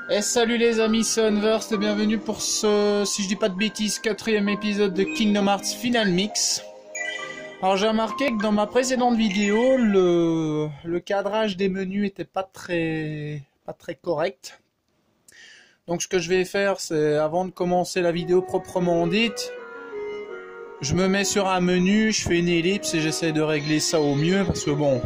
Et salut les amis, c'est Unversed et bienvenue pour ce, si je dis pas de bêtises, 4e épisode de Kingdom Hearts Final Mix. Alors j'ai remarqué que dans ma précédente vidéo, le cadrage des menus était pas très correct. Donc ce que je vais faire, c'est avant de commencer la vidéo proprement dite, je me mets sur un menu, je fais une ellipse et j'essaie de régler ça au mieux parce que bon,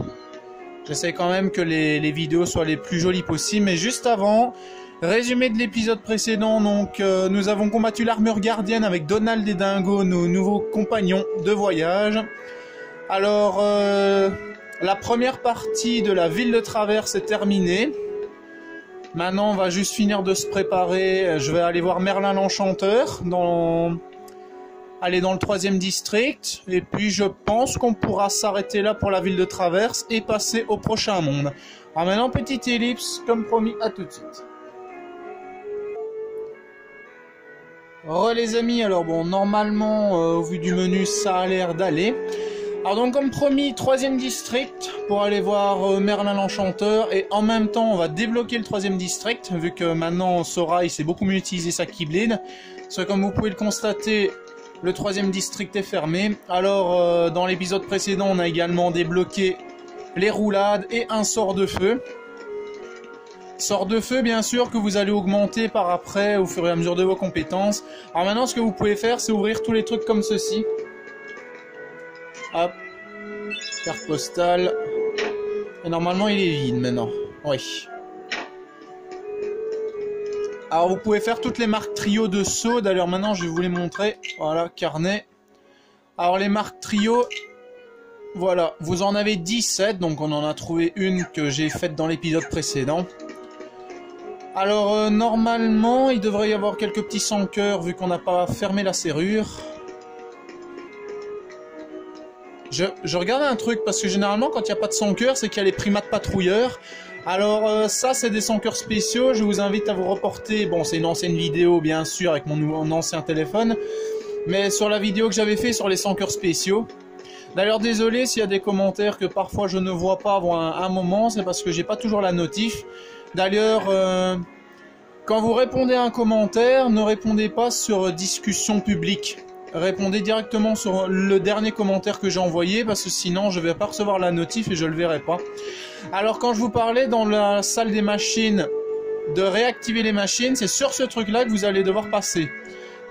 j'essaie quand même que les vidéos soient les plus jolies possibles. Mais juste avant, résumé de l'épisode précédent, donc nous avons combattu l'armure gardienne avec Donald et Dingo, nos nouveaux compagnons de voyage. Alors, la première partie de la ville de Traverse est terminée. Maintenant, on va juste finir de se préparer. Je vais aller voir Merlin l'Enchanteur, aller dans le 3e district. Et puis, je pense qu'on pourra s'arrêter là pour la ville de Traverse et passer au prochain monde. Alors maintenant, petite ellipse, comme promis, à tout de suite. Les amis, alors bon, normalement, au vu du menu, ça a l'air d'aller. Alors donc, comme promis, 3e district, pour aller voir Merlin l'Enchanteur, et en même temps, on va débloquer le 3e district, vu que maintenant, Sora, il sait beaucoup mieux utiliser sa Keyblade. Parce que comme vous pouvez le constater, le 3e district est fermé. Alors, dans l'épisode précédent, on a également débloqué les roulades et un sort de feu. Sort de feu, bien sûr, que vous allez augmenter par après au fur et à mesure de vos compétences. Alors maintenant, ce que vous pouvez faire, c'est ouvrir tous les trucs comme ceci. Hop. Carte postale. Et normalement, il est vide maintenant. Oui. Alors, vous pouvez faire toutes les marques trio de saut. D'ailleurs, maintenant, je vais vous les montrer. Voilà, carnet. Alors, les marques trio... Voilà, vous en avez 17. Donc, on en a trouvé une que j'ai faite dans l'épisode précédent. Alors, normalement, il devrait y avoir quelques petits sans cœur vu qu'on n'a pas fermé la serrure. Je regarde un truc parce que généralement, quand il n'y a pas de sans cœur, c'est qu'il y a les primates patrouilleurs. Alors, ça, c'est des sans cœurs spéciaux. Je vous invite à vous reporter. Bon, c'est une ancienne vidéo, bien sûr, avec mon ancien téléphone. Mais sur la vidéo que j'avais fait sur les sans cœurs spéciaux. D'ailleurs, désolé s'il y a des commentaires que parfois je ne vois pas avant un moment. C'est parce que j'ai pas toujours la notif. D'ailleurs, quand vous répondez à un commentaire, ne répondez pas sur discussion publique. Répondez directement sur le dernier commentaire que j'ai envoyé, parce que sinon je vais pas recevoir la notif et je le verrai pas. Alors quand je vous parlais dans la salle des machines de réactiver les machines, c'est sur ce truc-là que vous allez devoir passer.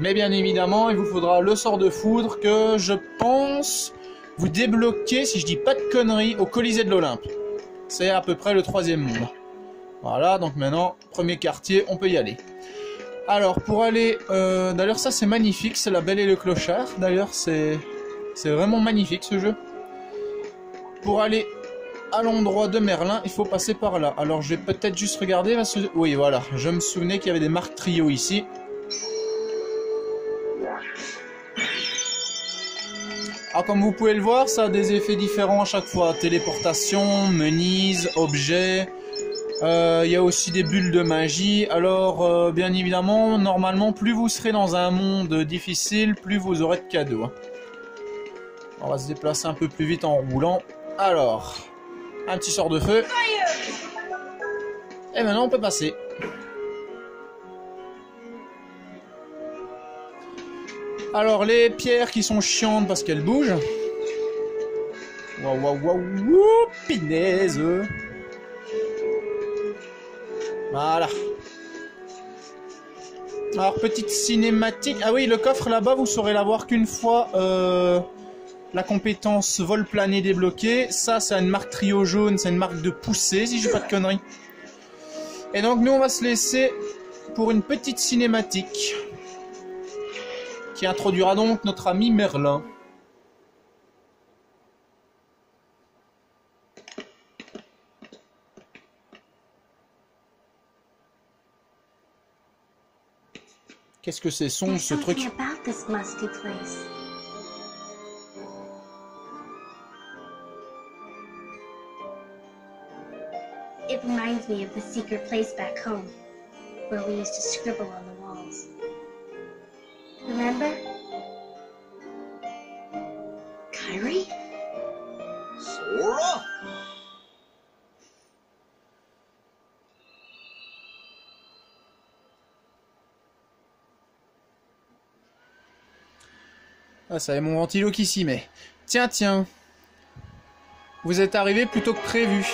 Mais bien évidemment, il vous faudra le sort de foudre que je pense vous débloquer, si je dis pas de conneries, au Colisée de l'Olympe. C'est à peu près le 3e monde. Voilà, donc maintenant, premier quartier, on peut y aller. Alors, pour aller... d'ailleurs, ça, c'est magnifique, c'est La Belle et le Clochard. D'ailleurs, c'est vraiment magnifique, ce jeu. Pour aller à l'endroit de Merlin, il faut passer par là. Alors, je vais peut-être juste regarder... Parce que... Oui, voilà, je me souvenais qu'il y avait des marques trio ici. Alors, comme vous pouvez le voir, ça a des effets différents à chaque fois. Téléportation, menise, objets... Il y a aussi des bulles de magie. Alors, bien évidemment, normalement, plus vous serez dans un monde difficile, plus vous aurez de cadeaux. On va se déplacer un peu plus vite en roulant. Alors, un petit sort de feu. Et maintenant, on peut passer. Alors, les pierres qui sont chiantes parce qu'elles bougent. Waouh, waouh, waouh, pinaise. Voilà. Alors, petite cinématique. Ah oui, le coffre là-bas, vous saurez l'avoir qu'une fois la compétence vol plané débloquée. Ça, c'est une marque trio jaune, c'est une marque de poussée, si je dis pas de conneries. Et donc, nous, on va se laisser pour une petite cinématique qui introduira donc notre ami Merlin. Qu'est-ce que c'est ce truc? It reminds me of the secret place back home, where we used to scribble on the walls. Remember? Kairi? Sora? Ah, ça y est mon ventilo qui s'y met. Tiens, tiens. Vous êtes arrivé plus tôt que prévu.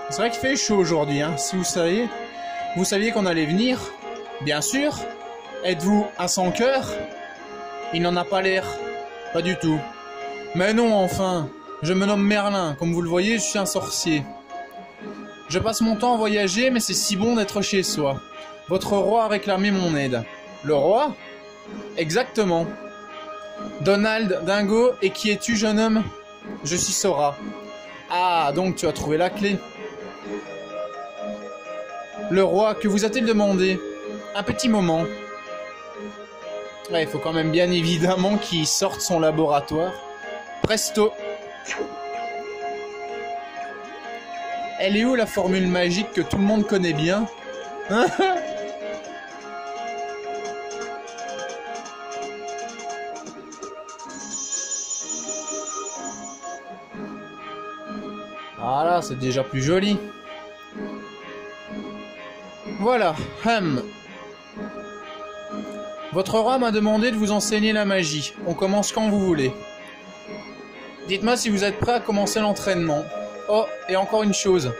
C'est vrai qu'il fait chaud aujourd'hui, hein. Si vous saviez qu'on allait venir, bien sûr. Êtes-vous un sans-cœur? Il n'en a pas l'air. Pas du tout. Mais non, enfin. Je me nomme Merlin. Comme vous le voyez, je suis un sorcier. Je passe mon temps à voyager, mais c'est si bon d'être chez soi. Votre roi a réclamé mon aide. Le roi? Exactement. Donald, Dingo, et qui es-tu, jeune homme? Je suis Sora. Ah, donc tu as trouvé la clé. Le roi, que vous a-t-il demandé? Un petit moment. Ouais, il faut quand même bien évidemment qu'il sorte son laboratoire. Presto. Elle est où la formule magique que tout le monde connaît bien? Voilà, c'est déjà plus joli. Voilà, Votre roi m'a demandé de vous enseigner la magie. On commence quand vous voulez. Dites-moi si vous êtes prêt à commencer l'entraînement. Oh, et encore une chose.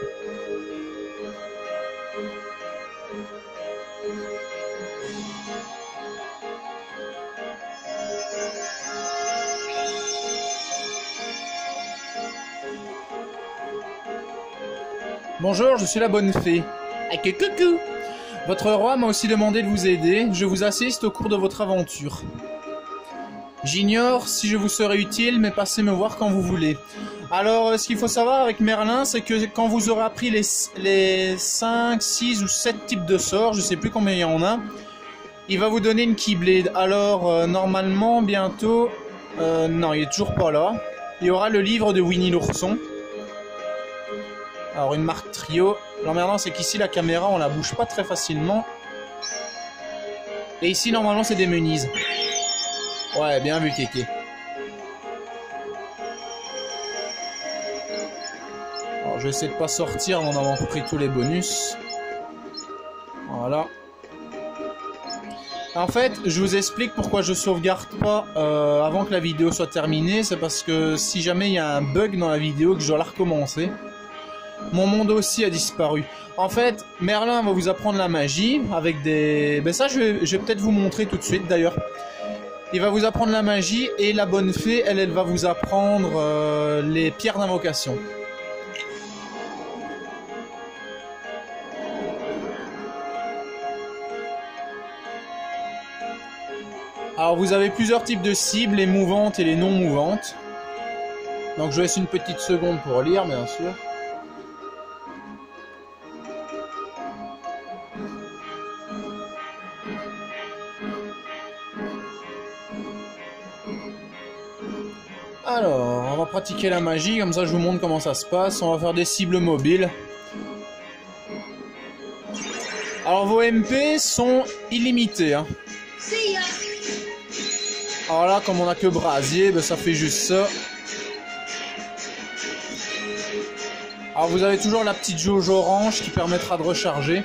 Bonjour, je suis la bonne fée. Ah, coucou. Votre roi m'a aussi demandé de vous aider. Je vous assiste au cours de votre aventure. J'ignore si je vous serai utile, mais passez me voir quand vous voulez. Alors, ce qu'il faut savoir avec Merlin, c'est que quand vous aurez appris les 5, 6 ou 7 types de sorts, je sais plus combien il y en a, il va vous donner une Keyblade. Alors, normalement, bientôt... non, il est toujours pas là. Il y aura le livre de Winnie l'ourson. Alors, une marque trio. L'emmerdant, c'est qu'ici, la caméra, on la bouge pas très facilement. Et ici, normalement, c'est des menhirs. Ouais, bien vu, Kéké. Alors, je vais essayer de pas sortir avant d'avoir pris tous les bonus. Voilà. En fait, je vous explique pourquoi je sauvegarde pas avant que la vidéo soit terminée. C'est parce que si jamais il y a un bug dans la vidéo que je dois la recommencer, mon monde aussi a disparu. En fait, Merlin va vous apprendre la magie avec des... Ben ça, je vais peut-être vous montrer tout de suite d'ailleurs. Il va vous apprendre la magie et la bonne fée, elle va vous apprendre les pierres d'invocation. Alors vous avez plusieurs types de cibles, les mouvantes et les non mouvantes. Donc je vous laisse une petite seconde pour lire, bien sûr. Alors, on va pratiquer la magie, comme ça je vous montre comment ça se passe. On va faire des cibles mobiles. Alors vos MP sont illimités. Hein. Alors là, comme on a que brasier, ben, ça fait juste ça. Alors vous avez toujours la petite jauge orange qui permettra de recharger.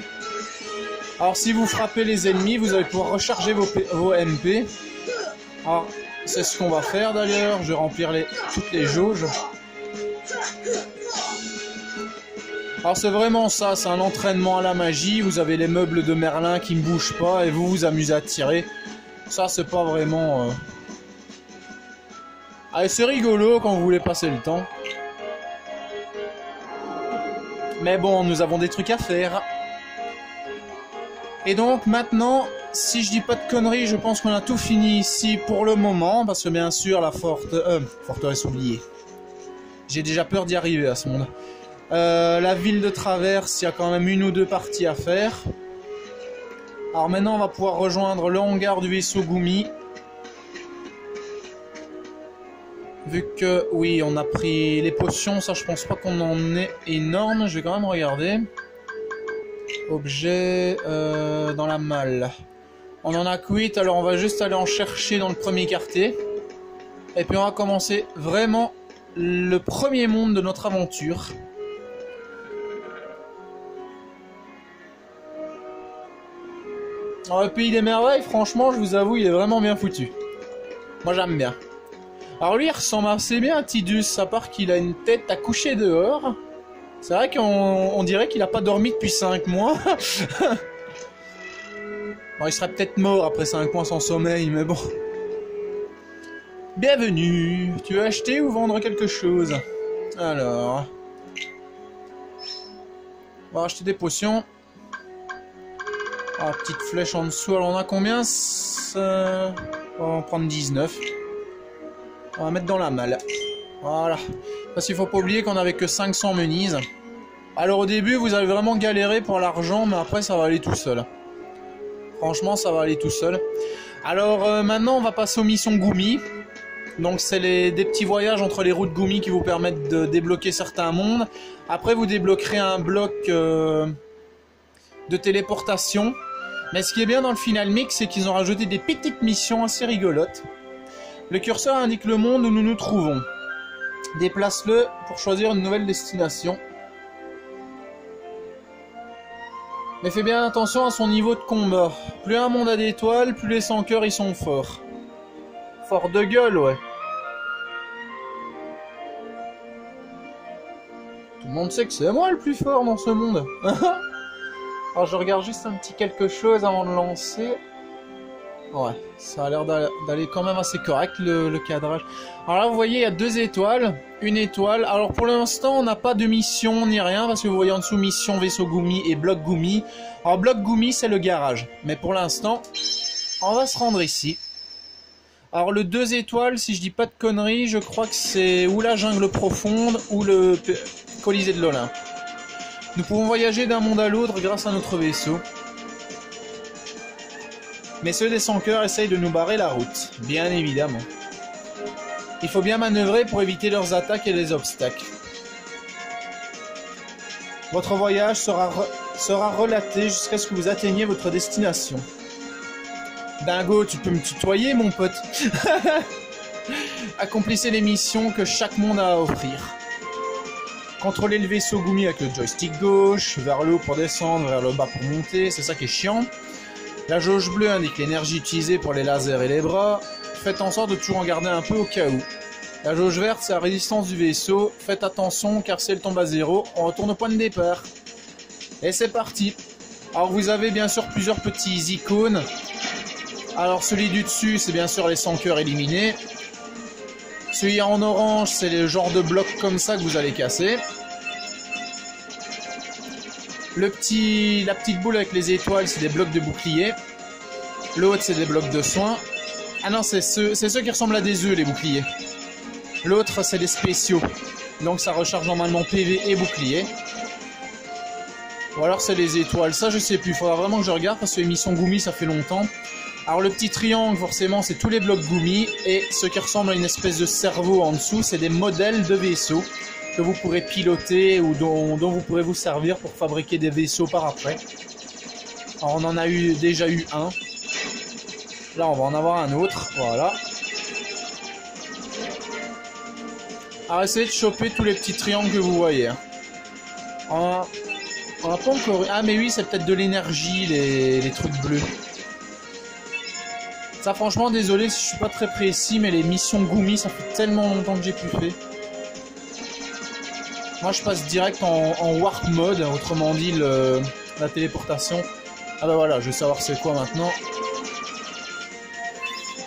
Alors si vous frappez les ennemis, vous allez pouvoir recharger vos MP. Alors c'est ce qu'on va faire d'ailleurs, je vais remplir toutes les jauges. Alors c'est vraiment ça, c'est un entraînement à la magie. Vous avez les meubles de Merlin qui ne bougent pas et vous vous amusez à tirer. Ça c'est pas vraiment... Allez, c'est rigolo quand vous voulez passer le temps. Mais bon, nous avons des trucs à faire. Et donc maintenant, si je dis pas de conneries, je pense qu'on a tout fini ici pour le moment. Parce que bien sûr, la forteresse oubliée. J'ai déjà peur d'y arriver à ce moment-là. La ville de Traverse, il y a quand même une ou deux parties à faire. Alors maintenant, on va pouvoir rejoindre le hangar du vaisseau Gumi. Vu que, oui, on a pris les potions, ça je pense pas qu'on en ait énorme. Je vais quand même regarder. Objet dans la malle. On en a que 8, alors on va juste aller en chercher dans le premier quartier. Et puis on va commencer vraiment le premier monde de notre aventure. Alors, le pays des merveilles, franchement, je vous avoue, il est vraiment bien foutu. Moi, j'aime bien. Alors lui, il ressemble assez bien à Tidus, à part qu'il a une tête à coucher dehors. C'est vrai qu'on dirait qu'il a pas dormi depuis 5 mois. Bon, il serait peut-être mort après 5 mois sans sommeil, mais bon. Bienvenue. Tu veux acheter ou vendre quelque chose? Alors... on va acheter des potions. Ah, petite flèche en dessous. Alors on a combien? On va en prendre 19. On va mettre dans la malle. Voilà. Parce qu'il faut pas oublier qu'on avait que 500 menises. Alors au début vous allez vraiment galérer pour l'argent, mais après ça va aller tout seul. Franchement ça va aller tout seul. Alors maintenant on va passer aux missions Gumi. Donc c'est des petits voyages entre les routes Gumi qui vous permettent de débloquer certains mondes. Après vous débloquerez un bloc de téléportation. Mais ce qui est bien dans le Final Mix, c'est qu'ils ont rajouté des petites missions assez rigolotes. Le curseur indique le monde où nous nous trouvons. Déplace-le pour choisir une nouvelle destination. Mais fais bien attention à son niveau de combat. Plus un monde a d'étoiles, plus les sans cœurs ils sont forts. Fort de gueule, ouais. Tout le monde sait que c'est moi le plus fort dans ce monde. Alors je regarde juste un petit quelque chose avant de lancer. Ouais, ça a l'air d'aller quand même assez correct le cadrage. Alors là vous voyez il y a 2 étoiles, une étoile. Alors pour l'instant on n'a pas de mission ni rien parce que vous voyez en dessous mission vaisseau Gumi et bloc Gumi. Alors bloc Gumi c'est le garage. Mais pour l'instant on va se rendre ici. Alors le 2 étoiles si je dis pas de conneries je crois que c'est ou la jungle profonde ou le Colisée de l'Olympe. Nous pouvons voyager d'un monde à l'autre grâce à notre vaisseau. Mais ceux des sans-cœurs essayent de nous barrer la route, bien évidemment. Il faut bien manœuvrer pour éviter leurs attaques et les obstacles. Votre voyage sera relaté jusqu'à ce que vous atteigniez votre destination. Dingo, tu peux me tutoyer, mon pote. Accomplissez les missions que chaque monde a à offrir. Contrôlez le vaisseau Gumi avec le joystick gauche, vers le haut pour descendre, vers le bas pour monter, c'est ça qui est chiant. La jauge bleue indique l'énergie utilisée pour les lasers et les bras. Faites en sorte de toujours en garder un peu au cas où. La jauge verte, c'est la résistance du vaisseau. Faites attention car si elle tombe à 0, on retourne au point de départ. Et c'est parti. Alors vous avez bien sûr plusieurs petits icônes. Alors celui du dessus, c'est bien sûr les sans-cœurs éliminés. Celui en orange, c'est le genre de bloc comme ça que vous allez casser. La petite boule avec les étoiles, c'est des blocs de bouclier. L'autre, c'est des blocs de soins. Ah non, c'est ceux qui ressemblent à des œufs, les boucliers. L'autre, c'est des spéciaux. Donc ça recharge normalement PV et bouclier. Ou alors c'est les étoiles. Ça, je sais plus. Il faudra vraiment que je regarde parce que l'émission Gumi, ça fait longtemps. Alors le petit triangle, forcément, c'est tous les blocs Gumi. Et ce qui ressemble à une espèce de cerveau en dessous, c'est des modèles de vaisseaux que vous pourrez piloter ou dont vous pourrez vous servir pour fabriquer des vaisseaux par après. Alors on en a déjà eu un. Là on va en avoir un autre, voilà. Alors essayez de choper tous les petits triangles que vous voyez. On a pas encore... Ah mais oui, c'est peut-être de l'énergie, les trucs bleus. Ça franchement, désolé si je suis pas très précis, mais les missions Gumi, ça fait tellement longtemps que j'ai plus fait. Moi je passe direct en warp mode, autrement dit la téléportation. Ah bah voilà, je vais savoir c'est quoi maintenant.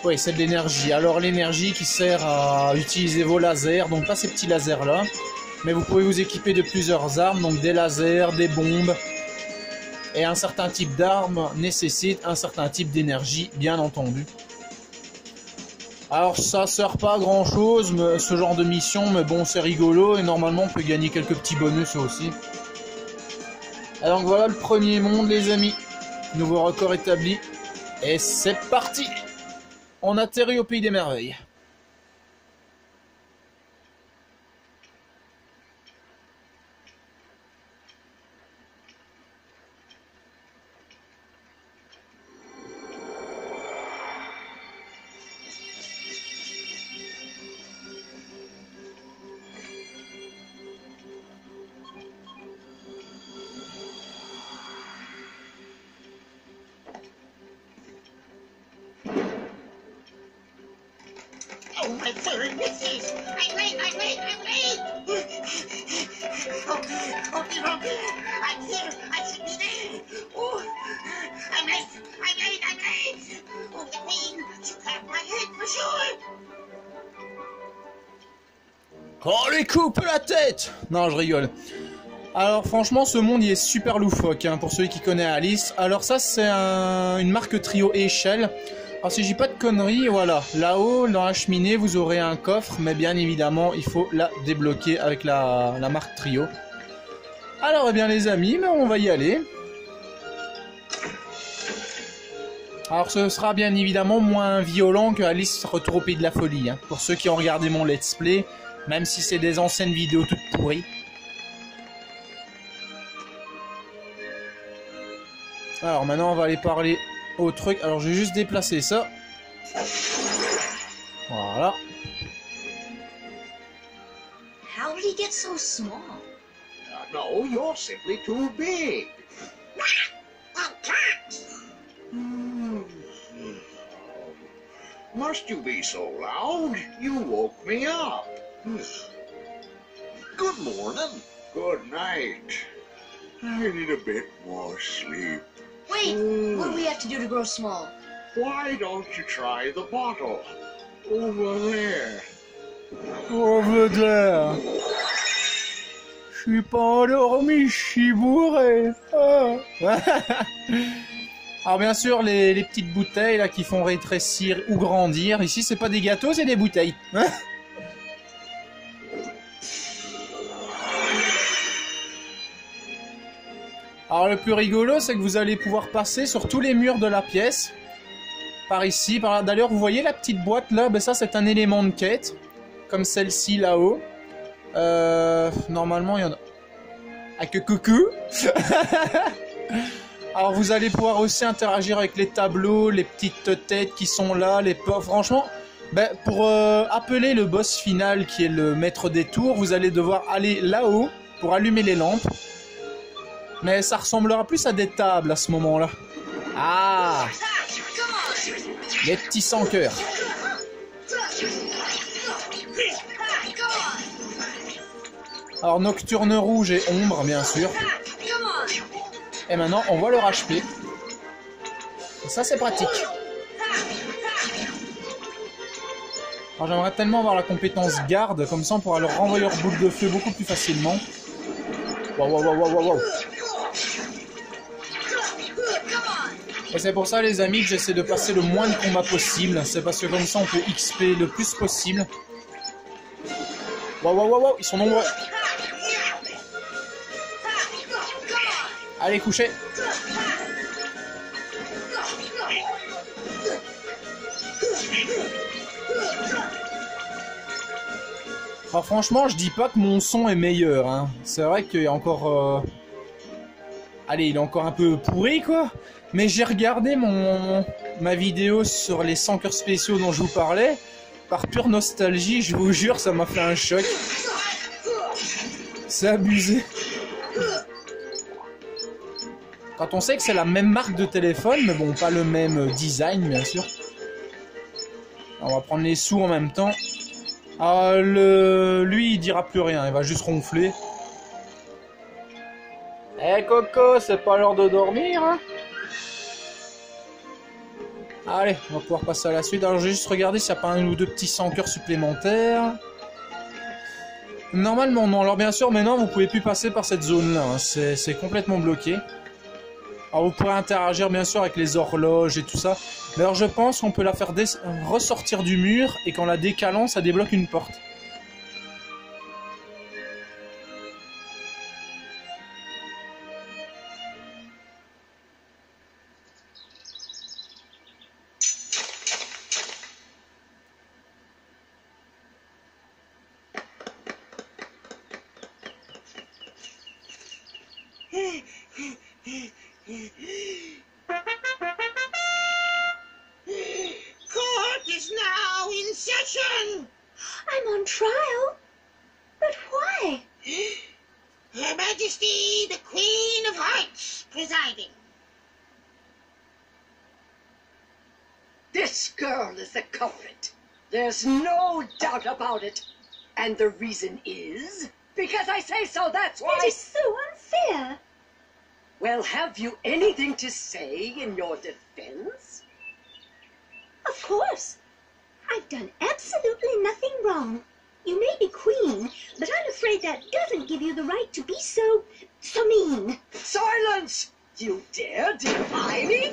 Oui, c'est de l'énergie. Alors l'énergie qui sert à utiliser vos lasers, donc pas ces petits lasers là. Mais vous pouvez vous équiper de plusieurs armes, donc des lasers, des bombes. Et un certain type d'arme nécessite un certain type d'énergie, bien entendu. Alors ça sert pas à grand chose, ce genre de mission, mais bon c'est rigolo et normalement on peut gagner quelques petits bonus aussi. Et donc voilà le premier monde les amis, nouveau record établi, et c'est parti. On atterrit au pays des merveilles. Sir, missus! I'm late! I'm late! I'm late! Oh, Nero, I'm here! I should be there! Oh, I'm late! I'm late! I'm late! Oh, the Queen! She clapped my head for sure! Oh, les coupe la tête! Non, je rigole. Alors franchement, ce monde il est super loufoque hein, pour celui qui connaît Alice. Alors ça, c'est une marque Trio échelle. Alors si je dis pas de conneries, voilà. Là-haut, dans la cheminée, vous aurez un coffre, mais bien évidemment, il faut la débloquer avec la marque Trio. Alors, eh bien les amis, mais on va y aller. Alors ce sera bien évidemment moins violent que Alice Retour au Pays de la Folie. Hein, pour ceux qui ont regardé mon let's play, même si c'est des anciennes vidéos toutes pourries. Alors maintenant on va aller parler au truc. Alors je vais juste déplacer ça. Voilà. How did he get so small? No, you're simply too big. Must you be so loud? You woke me up. Good morning. Good night. I need a bit more sleep. Wait, what do we have to do to grow small? Why don't you try the bottle? Over there. Over there. Je suis pas endormi, je suis bourré. Oh. Alors bien sûr, les petites bouteilles là qui font rétrécir ou grandir. Ici, c'est pas des gâteaux, c'est des bouteilles. Alors le plus rigolo, c'est que vous allez pouvoir passer sur tous les murs de la pièce. Par ici, par là. D'ailleurs, vous voyez la petite boîte là, ben ça c'est un élément de quête. Comme celle-ci là-haut. Normalement, il y en a... Ah que coucou. Alors vous allez pouvoir aussi interagir avec les tableaux, les petites têtes qui sont là, les portes. Franchement, ben, pour appeler le boss final qui est le maître des tours, vous allez devoir aller là-haut pour allumer les lampes. Mais ça ressemblera plus à des tables à ce moment-là. Ah! Les petits sans cœur. Alors Nocturne rouge et ombre, bien sûr. Et maintenant, on voit leur HP. Et ça, c'est pratique. Alors j'aimerais tellement avoir la compétence garde, comme ça on pourra leur renvoyer leur boule de feu beaucoup plus facilement. Waouh, waouh, waouh, waouh, waouh. Et c'est pour ça les amis que j'essaie de passer le moins de combats possible. C'est parce que comme ça on peut XP le plus possible. Waouh, waouh, waouh, waouh, ils sont nombreux. Allez, coucher. Alors franchement, je dis pas que mon son est meilleur. Hein. C'est vrai qu'il y a encore... Allez, il est encore un peu pourri, quoi. Mais j'ai regardé ma vidéo sur les 100 cœurs spéciaux dont je vous parlais. Par pure nostalgie, je vous jure, ça m'a fait un choc. C'est abusé. Quand on sait que c'est la même marque de téléphone, mais bon, pas le même design, bien sûr. On va prendre les sous en même temps. Ah, lui, il dira plus rien, il va juste ronfler. Eh Coco, c'est pas l'heure de dormir, hein? Allez, on va pouvoir passer à la suite. Alors, je vais juste regarder s'il n'y a pas un ou deux petits 100 cœurs supplémentaires. Normalement, non. Alors, bien sûr, maintenant, vous pouvez plus passer par cette zone-là. Hein. C'est complètement bloqué. Alors, vous pourrez interagir, bien sûr, avec les horloges et tout ça. D'ailleurs, je pense qu'on peut la faire ressortir du mur et qu'en la décalant, ça débloque une porte. Court is now in session. I'm on trial? But why? Her Majesty, the Queen of Hearts, presiding. This girl is the culprit. There's no doubt about it. And the reason is because I say so, that's why. It is so unfair. Well, have you anything to say in your defense? Of course. I've done absolutely nothing wrong. You may be queen, but I'm afraid that doesn't give you the right to be so mean. Silence! You dare defy me?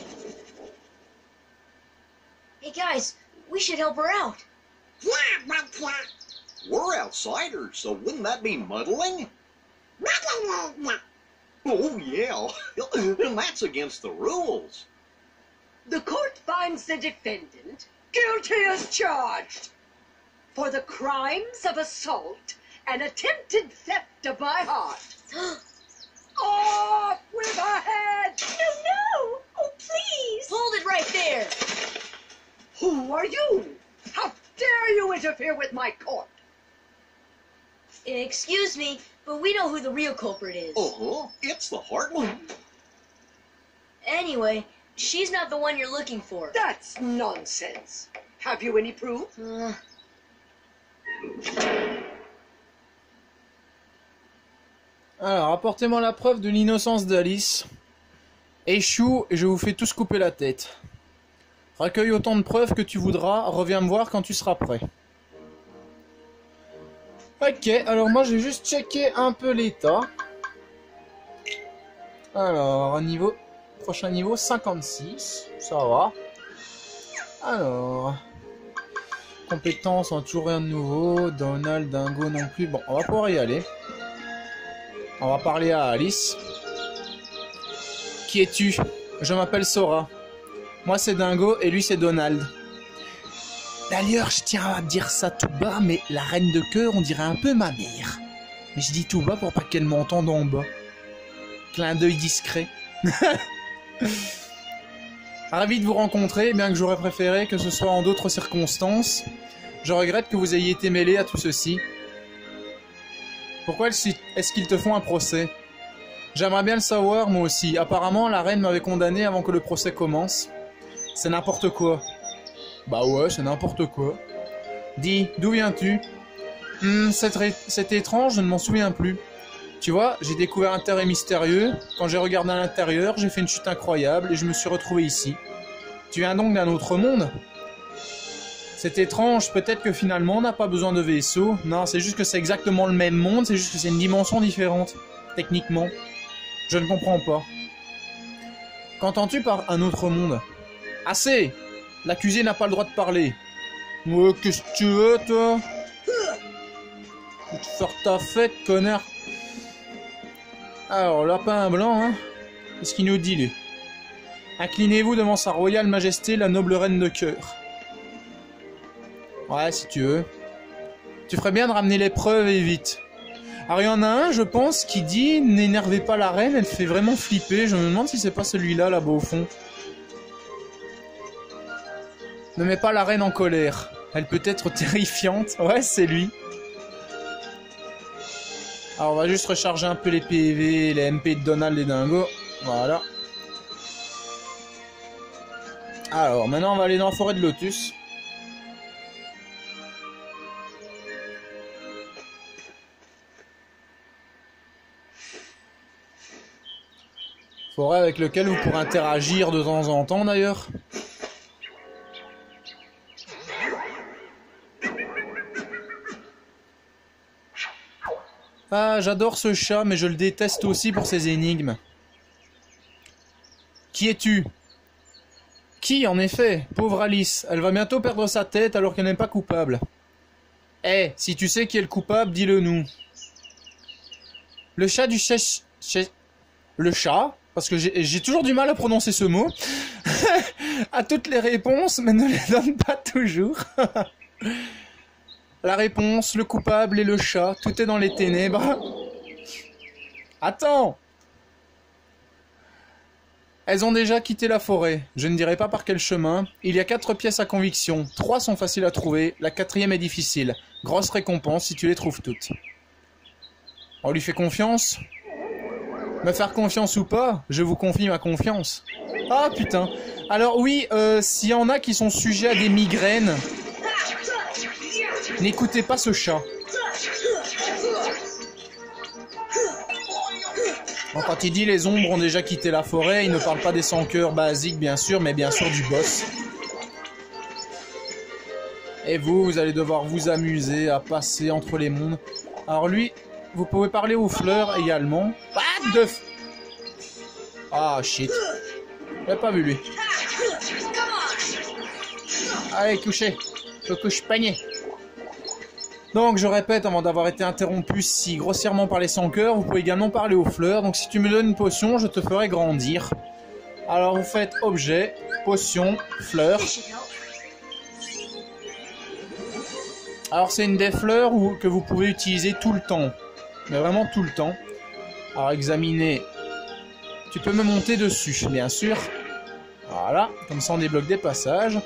Hey guys, we should help her out. Yeah, but We're outsiders, so wouldn't that be muddling? yeah. Oh, yeah. And that's against the rules. The court finds the defendant guilty as charged for the crimes of assault and attempted theft of my heart. Off with her head! No! Oh, please! Hold it right there. Who are you? How dare you interfere with my court? Excuse me, but we know who the real culprit is. Uh-huh. It's the Heartland. Anyway, she's not the one you're looking for. That's nonsense. Have you any proof? Alors, apportez-moi la preuve de l'innocence d'Alice. Échoue et je vous fais tous couper la tête. Recueille autant de preuves que tu voudras, reviens me voir quand tu seras prêt. Ok, alors moi j'ai juste checké un peu l'état. Alors, prochain niveau 56, ça va. Alors, compétences, on a toujours rien de nouveau. Donald, Dingo non plus. Bon, on va pouvoir y aller. On va parler à Alice. Qui es-tu? Je m'appelle Sora. Moi c'est Dingo et lui c'est Donald. D'ailleurs, je tiens à dire ça tout bas, mais la reine de cœur, on dirait un peu ma mère. Mais je dis tout bas pour pas qu'elle m'entende en bas. Clin d'œil discret. Ravi de vous rencontrer, bien que j'aurais préféré que ce soit en d'autres circonstances. Je regrette que vous ayez été mêlé à tout ceci. Pourquoi est-ce qu'ils te font un procès? J'aimerais bien le savoir, moi aussi. Apparemment, la reine m'avait condamné avant que le procès commence. C'est n'importe quoi. Bah ouais, c'est n'importe quoi. Dis, d'où viens-tu? C'est étrange, je ne m'en souviens plus. Tu vois, j'ai découvert un terrain mystérieux. Quand j'ai regardé à l'intérieur, j'ai fait une chute incroyable et je me suis retrouvé ici. Tu viens donc d'un autre monde? C'est étrange, peut-être que finalement on n'a pas besoin de vaisseau. Non, c'est juste que c'est exactement le même monde, c'est juste que c'est une dimension différente, techniquement. Je ne comprends pas. Qu'entends-tu par un autre monde? Assez! L'accusé n'a pas le droit de parler. Ouais, qu'est-ce que tu veux, toi? Faut te faire ta fête, connard. Alors, lapin blanc, hein? Qu'est-ce qu'il nous dit, lui? Inclinez-vous devant sa royale majesté, la noble reine de cœur. Ouais, si tu veux. Tu ferais bien de ramener les preuves et vite. Alors, il y en a un, je pense, qui dit « N'énervez pas la reine, elle fait vraiment flipper. » Je me demande si c'est pas celui-là, là-bas, au fond. Ne mets pas la reine en colère. Elle peut être terrifiante. Ouais, c'est lui. Alors, on va juste recharger un peu les PV, les MP de Donald et Dingo. Voilà. Alors, maintenant, on va aller dans la forêt de Lotus. Forêt avec lequel vous pourrez interagir de temps en temps, d'ailleurs. Ah, j'adore ce chat, mais je le déteste aussi pour ses énigmes. Qui es-tu? Qui, en effet? Pauvre Alice. Elle va bientôt perdre sa tête alors qu'elle n'est pas coupable. Eh, si tu sais qui est le coupable, dis-le nous. Le chat du Le chat? Parce que j'ai toujours du mal à prononcer ce mot. A toutes les réponses, mais ne les donne pas toujours. La réponse, le coupable et le chat, tout est dans les ténèbres. Attends! Elles ont déjà quitté la forêt. Je ne dirai pas par quel chemin. Il y a 4 pièces à conviction. 3 sont faciles à trouver. La 4e est difficile. Grosse récompense si tu les trouves toutes. On lui fait confiance? Me faire confiance ou pas, je vous confie ma confiance. Ah putain. Alors oui, s'il y en a qui sont sujets à des migraines... N'écoutez pas ce chat. Bon, quand il dit les ombres ont déjà quitté la forêt, il ne parle pas des sans-cœurs basiques, bien sûr, mais bien sûr du boss. Et vous allez devoir vous amuser à passer entre les mondes. Alors lui, vous pouvez parler aux fleurs également. What the f... Ah, shit. J'ai pas vu lui. Allez, couchez. Je couche panier. Donc, je répète, avant d'avoir été interrompu si grossièrement par les sans-cœurs, vous pouvez également parler aux fleurs. Donc, si tu me donnes une potion, je te ferai grandir. Alors, vous faites objet, potion, fleur. Alors, c'est une des fleurs que vous pouvez utiliser tout le temps. Mais vraiment tout le temps. Alors, examiner. Tu peux me monter dessus, bien sûr. Voilà, comme ça on débloque des passages.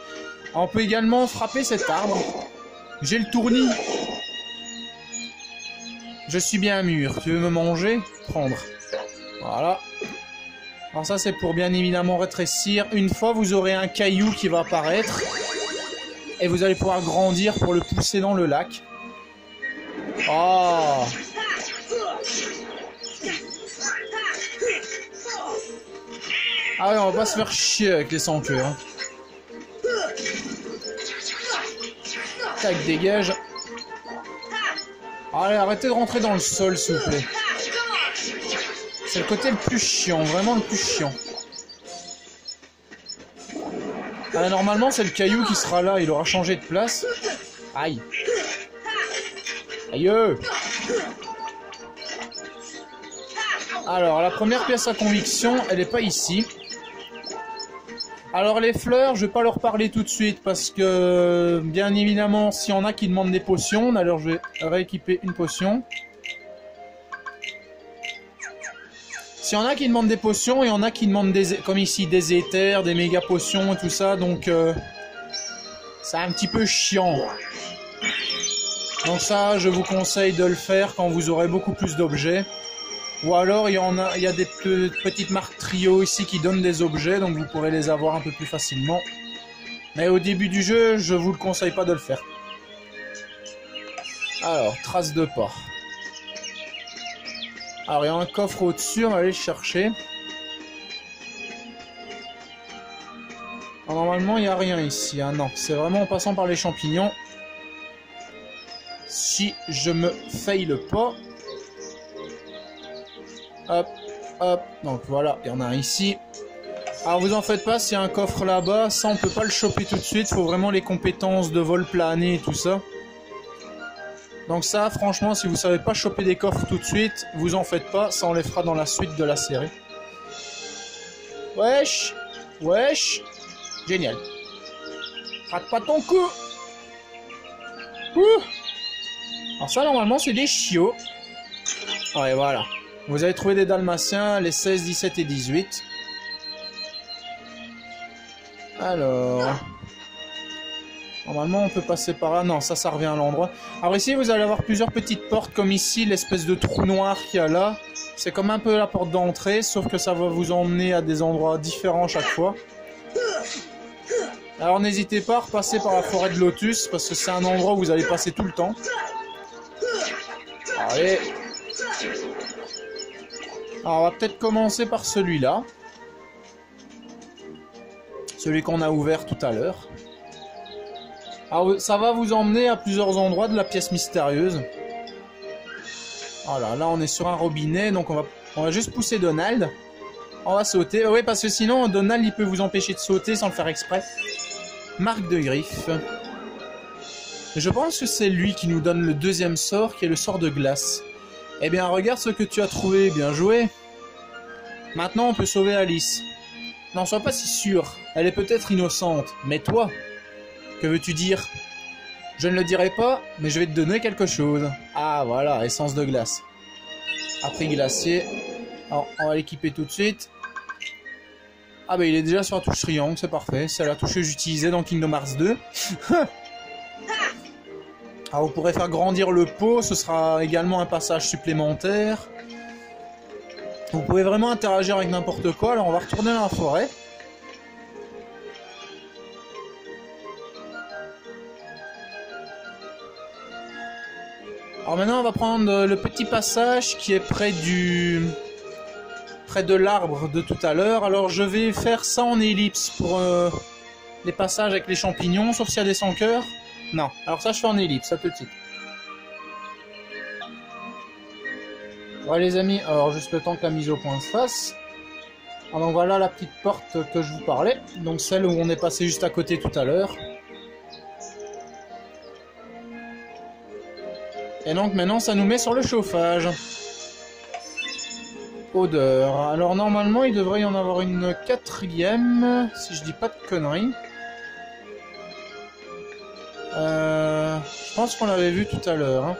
Alors, on peut également frapper cet arbre. J'ai le tournis. Je suis bien mûr. Tu veux me manger? Prendre. Voilà. Alors ça c'est pour bien évidemment rétrécir. Une fois vous aurez un caillou qui va apparaître. Et vous allez pouvoir grandir pour le pousser dans le lac. Oh. Ah ouais, on va pas se faire chier avec les sans-cœurs. Hein. Tac, dégage. Allez, arrêtez de rentrer dans le sol, s'il vous plaît. C'est le côté le plus chiant, vraiment le plus chiant. Ah, normalement, c'est le caillou qui sera là, il aura changé de place. Aïe. Aïe. Alors, la première pièce à conviction, elle n'est pas ici. Alors les fleurs, je vais pas leur parler tout de suite parce que, bien évidemment, s'il y en a qui demandent des potions, alors je vais rééquiper une potion. S'il y en a qui demandent des potions, il y en a qui demandent des, comme ici, des éthers, des méga potions et tout ça, donc c'est un petit peu chiant. Donc ça, je vous conseille de le faire quand vous aurez beaucoup plus d'objets. Ou alors, il y a des petites marques trio ici qui donnent des objets, donc vous pourrez les avoir un peu plus facilement. Mais au début du jeu, je vous le conseille pas de le faire. Alors, trace de pas. Alors, il y a un coffre au-dessus, on va aller le chercher. Alors, normalement, il n'y a rien ici. Hein. Non, c'est vraiment en passant par les champignons. Si je me faille pas... Hop, hop, donc voilà, il y en a un ici. Alors vous en faites pas, s'il y a un coffre là-bas, ça on peut pas le choper tout de suite, il faut vraiment les compétences de vol plané et tout ça. Donc ça, franchement, si vous savez pas choper des coffres tout de suite, vous en faites pas, ça on les fera dans la suite de la série. Wesh, wesh, génial. Rate pas ton coup. Ouh. Alors ça, normalement, c'est des chiots. Ouais, voilà. Vous avez trouvé des dalmatiens, les 16, 17 et 18. Alors... Normalement, on peut passer par là. Non, ça revient à l'endroit. Alors ici, vous allez avoir plusieurs petites portes, comme ici, l'espèce de trou noir qu'il y a là. C'est comme un peu la porte d'entrée, sauf que ça va vous emmener à des endroits différents chaque fois. Alors n'hésitez pas à repasser par la forêt de Lotus, parce que c'est un endroit où vous allez passer tout le temps. Allez. Alors on va peut-être commencer par celui-là. Celui qu'on a ouvert tout à l'heure. Alors ça va vous emmener à plusieurs endroits de la pièce mystérieuse. Voilà, là on est sur un robinet, donc on va juste pousser Donald. On va sauter. Oui, parce que sinon Donald il peut vous empêcher de sauter sans le faire exprès. Marque de griffe. Je pense que c'est lui qui nous donne le deuxième sort, qui est le sort de glace. Eh bien, regarde ce que tu as trouvé, bien joué. Maintenant, on peut sauver Alice. N'en sois pas si sûr, elle est peut-être innocente, mais toi, que veux-tu dire? Je ne le dirai pas, mais je vais te donner quelque chose. Ah, voilà, essence de glace. Après glacier. Alors, on va l'équiper tout de suite. Ah bah il est déjà sur la touche triangle, c'est parfait. C'est la touche que j'utilisais dans Kingdom Hearts 2. Alors vous pourrez faire grandir le pot, ce sera également un passage supplémentaire. Vous pouvez vraiment interagir avec n'importe quoi. Alors on va retourner dans la forêt. Alors maintenant, on va prendre le petit passage qui est près de l'arbre de tout à l'heure. Alors je vais faire ça en ellipse pour les passages avec les champignons, sauf s'il y a des sans cœur. Non, alors ça je fais en ellipse, à tout de suite. Voilà les amis, alors juste le temps que la mise au point se fasse. Alors donc voilà la petite porte que je vous parlais, donc celle où on est passé juste à côté tout à l'heure. Et donc maintenant ça nous met sur le chauffage. Odeur. Alors normalement il devrait y en avoir une quatrième, si je dis pas de conneries. Je pense qu'on l'avait vu tout à l'heure. Hein.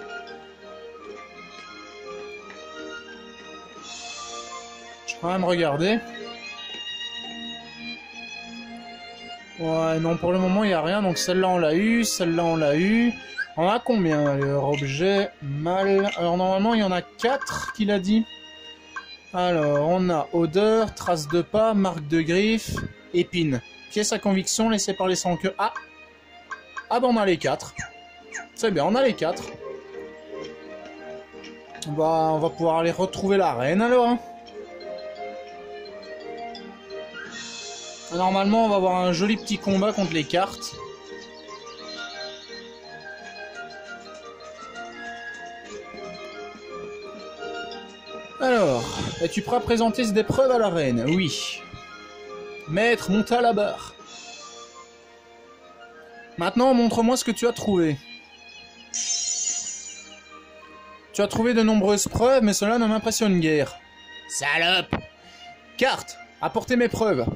Je vais quand même regarder. Ouais, non, pour le moment il n'y a rien. Donc celle-là on l'a eu, celle-là on l'a eu. On a combien alors? Objet, mal. Alors normalement il y en a 4 qu'il a dit. Alors on a odeur, trace de pas, marque de griffe, épine. Pièce à conviction laissée par les sans-queue. Ah! Ah ben on a les 4. C'est bien, on a les 4. On va pouvoir aller retrouver la reine alors. Hein. Normalement on va avoir un joli petit combat contre les cartes. Alors, es-tu prêt à présenter cette épreuve à la reine? Oui. Maître, monte à la barre. Maintenant, montre-moi ce que tu as trouvé. Tu as trouvé de nombreuses preuves, mais cela ne m'impressionne guère. Salope! Carte, apportez mes preuves.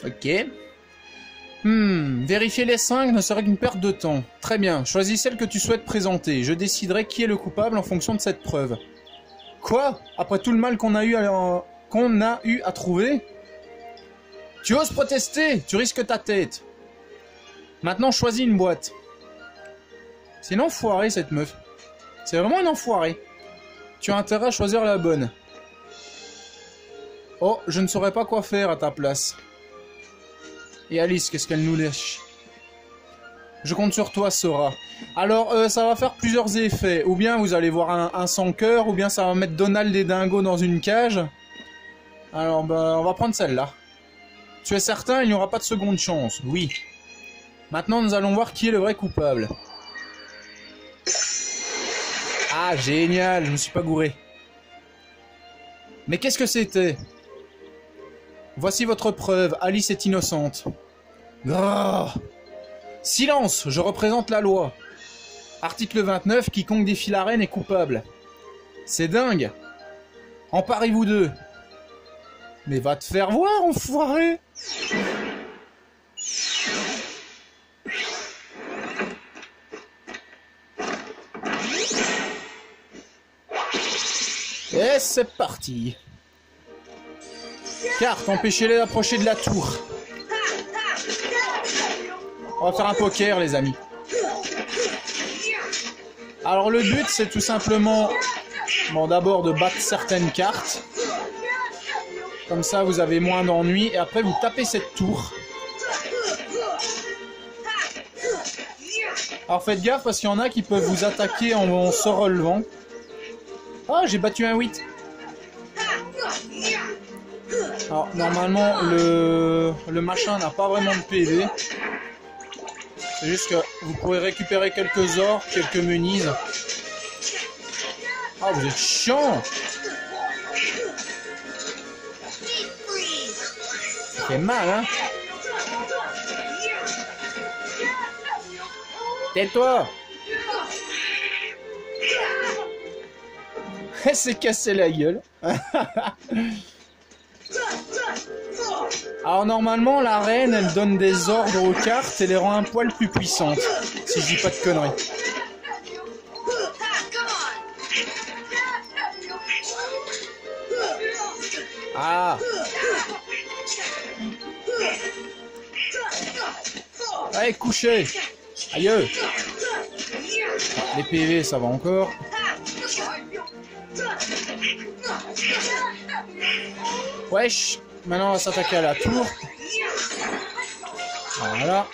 Ok. Vérifier les 5 ne serait qu'une perte de temps. Très bien, choisis celle que tu souhaites présenter. Je déciderai qui est le coupable en fonction de cette preuve. Quoi? Après tout le mal qu'on a eu à trouver? Tu oses protester? Tu risques ta tête. Maintenant, choisis une boîte. C'est une enfoirée, cette meuf. C'est vraiment une enfoirée. Tu as intérêt à choisir la bonne. Oh, je ne saurais pas quoi faire à ta place. Et Alice, qu'est-ce qu'elle nous lèche? Je compte sur toi, Sora. Alors, ça va faire plusieurs effets. Ou bien vous allez voir un sans cœur, ou bien ça va mettre Donald et Dingo dans une cage. Alors, on va prendre celle-là. Tu es certain, il n'y aura pas de seconde chance? Oui. Maintenant, nous allons voir qui est le vrai coupable. Ah, génial, je me suis pas gouré. Mais qu'est-ce que c'était? Voici votre preuve, Alice est innocente. Grrr. Silence, je représente la loi. Article 29, quiconque défie la reine est coupable. C'est dingue. Emparez-vous d'eux. Mais va te faire voir, enfoiré. Et c'est parti. Carte, empêchez-les d'approcher de la tour. On va faire un poker, les amis. Alors le but, c'est tout simplement, bon, d'abord de battre certaines cartes. Comme ça, vous avez moins d'ennuis. Et après, vous tapez cette tour. Alors faites gaffe, parce qu'il y en a qui peuvent vous attaquer en se relevant. Ah, j'ai battu un 8. Alors, normalement, le machin n'a pas vraiment de PV. C'est juste que vous pourrez récupérer quelques ors, quelques munises. Ah, vous êtes chiant! Ça fait mal, hein? Tais-toi! Elle s'est cassé la gueule. Alors normalement la reine elle donne des ordres aux cartes et les rend un poil plus puissantes. Si je dis pas de conneries. Ah. Allez couchez. Aïe. Les PV ça va encore. Wesh. Maintenant on va s'attaquer à la tour. Voilà.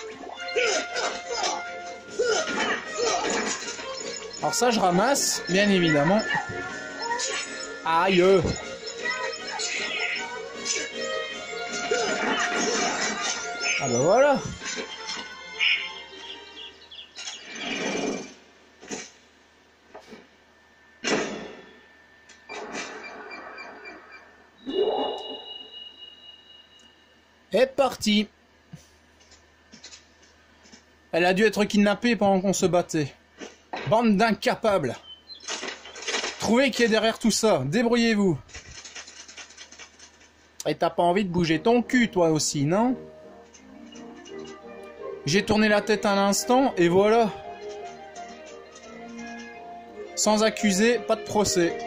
Alors ça, je ramasse, bien évidemment. Aïe. Ah bah voilà. Et parti. Elle a dû être kidnappée pendant qu'on se battait. Bande d'incapables. Trouvez qui est derrière tout ça. Débrouillez-vous. Et t'as pas envie de bouger ton cul, toi aussi, non? J'ai tourné la tête un instant, et voilà. Sans accuser, pas de procès.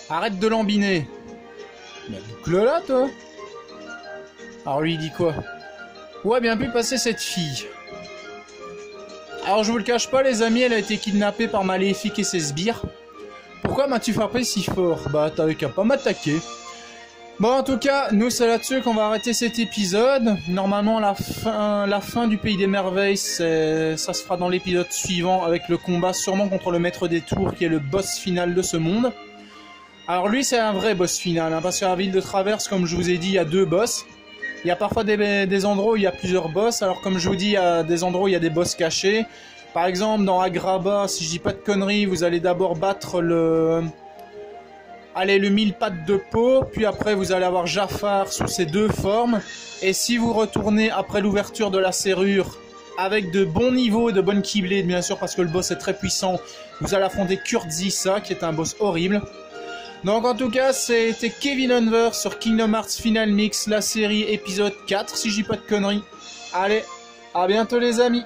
Arrête de lambiner. Mais boucle là, toi. Alors lui, il dit quoi? Où a bien pu passer cette fille? Alors je vous le cache pas, les amis, elle a été kidnappée par Maléfique et ses sbires. Pourquoi m'as-tu frappé si fort? Bah t'avais qu'à pas m'attaquer. Bon, en tout cas, nous c'est là-dessus qu'on va arrêter cet épisode. Normalement, la fin du Pays des Merveilles, ça se fera dans l'épisode suivant avec le combat sûrement contre le Maître des Tours qui est le boss final de ce monde. Alors lui, c'est un vrai boss final, hein, parce qu'à la ville de Traverse, comme je vous ai dit, il y a 2 boss. Il y a parfois des endroits où il y a plusieurs boss. Alors comme je vous dis, il y a des endroits où il y a des boss cachés. Par exemple, dans Agrabah, si je dis pas de conneries, vous allez d'abord battre le 1000 pattes de peau. Puis après, vous allez avoir Jafar sous ses 2 formes. Et si vous retournez après l'ouverture de la serrure, avec de bons niveaux et de bonnes keyblades, bien sûr, parce que le boss est très puissant, vous allez affronter Kurtzisa, qui est un boss horrible. Donc en tout cas, c'était Kevin Unver sur Kingdom Hearts Final Mix, la série épisode 4, si je dis pas de conneries. Allez, à bientôt les amis.